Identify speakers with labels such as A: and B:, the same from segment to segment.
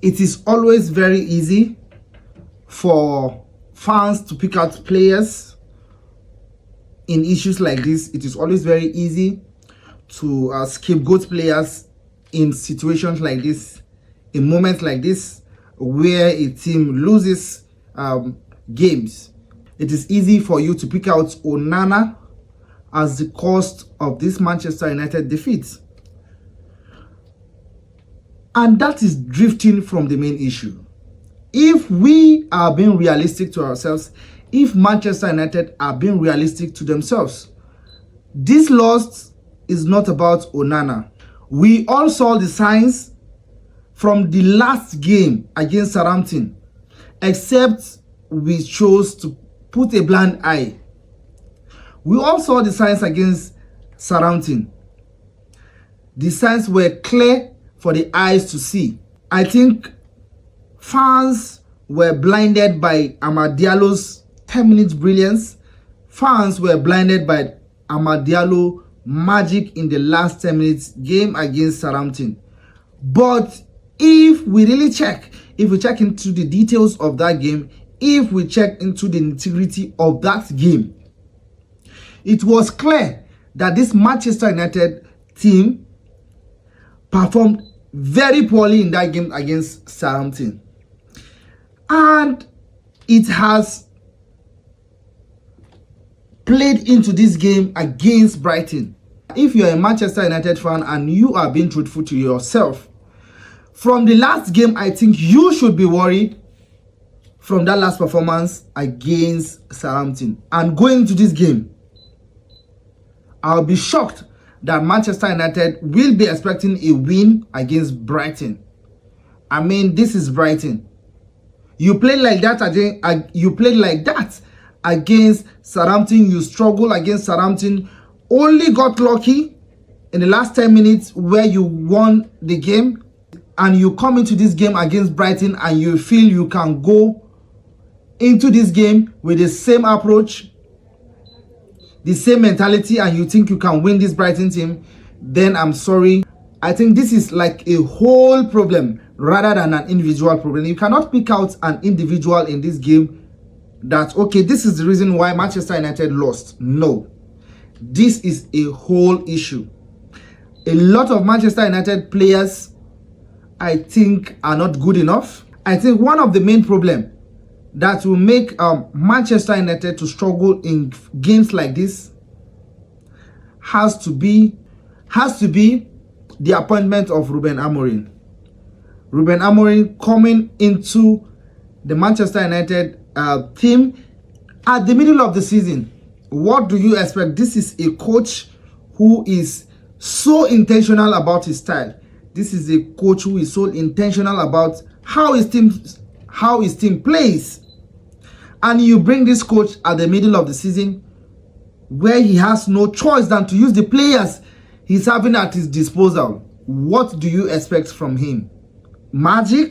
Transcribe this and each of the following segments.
A: it is always very easy for fans to pick out players in issues like this. It is always very easy to scapegoat players in situations like this, in moments like this, where a team loses games. It is easy for you to pick out Onana as the cost of this Manchester United defeat. And that is drifting from the main issue. If we are being realistic to ourselves, if Manchester United are being realistic to themselves, this loss is not about Onana. We all saw the signs from the last game against Southampton, except we chose to put a blind eye. We all saw the signs against Southampton. The signs were clear for the eyes to see. I think fans were blinded by Amad Diallo's 10-minute brilliance. Fans were blinded by Amad Diallo magic in the last 10 minutes game against Southampton. But if we really check, if we check into the details of that game, if we check into the integrity of that game, it was clear that this Manchester United team performed very poorly in that game against Southampton. And it has played into this game against Brighton. If you are a Manchester United fan and you are being truthful to yourself, from the last game, I think you should be worried from that last performance against Southampton. And going into this game, I'll be shocked that Manchester United will be expecting a win against Brighton. I mean, this is Brighton. You played like that against Southampton. You struggle against Southampton. Only got lucky in the last 10 minutes where you won the game. And you come into this game against Brighton and you feel you can go into this game with the same approach, the same mentality, and you think you can win this Brighton team, then I'm sorry. I think this is like a whole problem rather than an individual problem. You cannot pick out an individual in this game that, okay, this is the reason why Manchester United lost. No, this is a whole issue. A lot of Manchester United players, I think, are not good enough. I think one of the main problems that will make Manchester United to struggle in games like this has to be the appointment of Ruben Amorim. Ruben Amorim coming into the Manchester United team at the middle of the season. What do you expect? This is a coach who is so intentional about his style. This is a coach who is so intentional about how his team plays. And you bring this coach at the middle of the season where he has no choice than to use the players he's having at his disposal. What do you expect from him? Magic?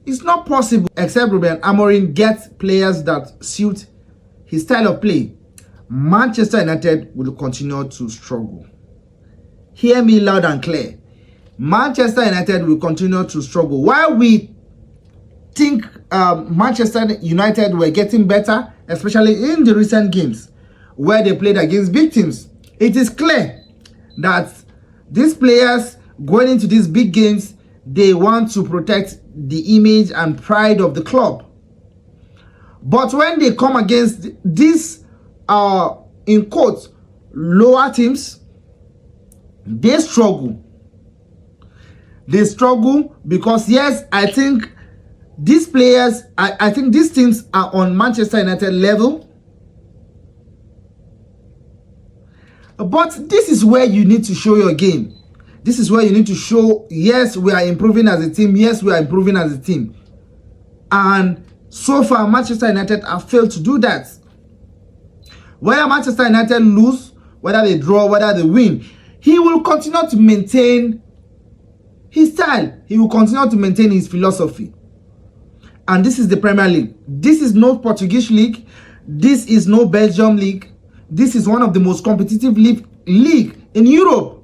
A: It's not possible except Ruben Amorim gets players that suit his style of play. Manchester United will continue to struggle. Hear me loud and clear. Manchester United will continue to struggle. While we think Manchester United were getting better, especially in the recent games where they played against big teams, it is clear that these players going into these big games, they want to protect the image and pride of the club. But when they come against these, in quotes, lower teams, they struggle. They struggle because, yes, I think these players, I think these teams are on Manchester United level. But this is where you need to show your game. This is where you need to show, yes, we are improving as a team. Yes, we are improving as a team. And so far, Manchester United have failed to do that. Whether Manchester United lose, whether they draw, whether they win, he will continue to maintain his style. He will continue to maintain his philosophy. And this is the Premier League. This is no Portuguese league. This is no Belgium league. This is one of the most competitive league in Europe.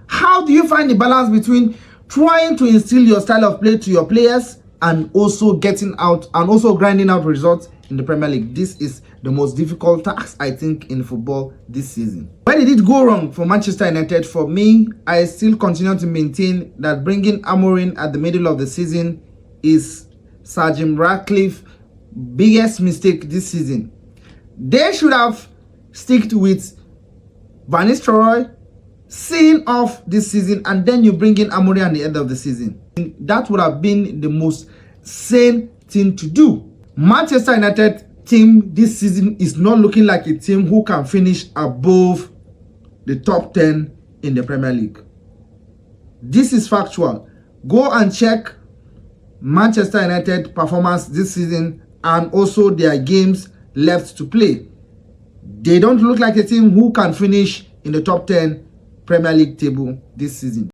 A: How how do you find the balance between trying to instill your style of play to your players and also getting out and also grinding out results in the Premier League? This is the most difficult task, I think, in football this season. Where did it go wrong for Manchester United? For me, I still continue to maintain that bringing Amorim at the middle of the season is Sir Jim Ratcliffe's biggest mistake this season. They should have sticked with Van Nistelrooy, seeing off this season, and then you bring in Amorim at the end of the season. That would have been the most sane thing to do. Manchester United team this season is not looking like a team who can finish above the top 10 in the Premier League. This is factual. Go and check Manchester United performance this season and also their games left to play. They don't look like a team who can finish in the top 10 Premier League table this season.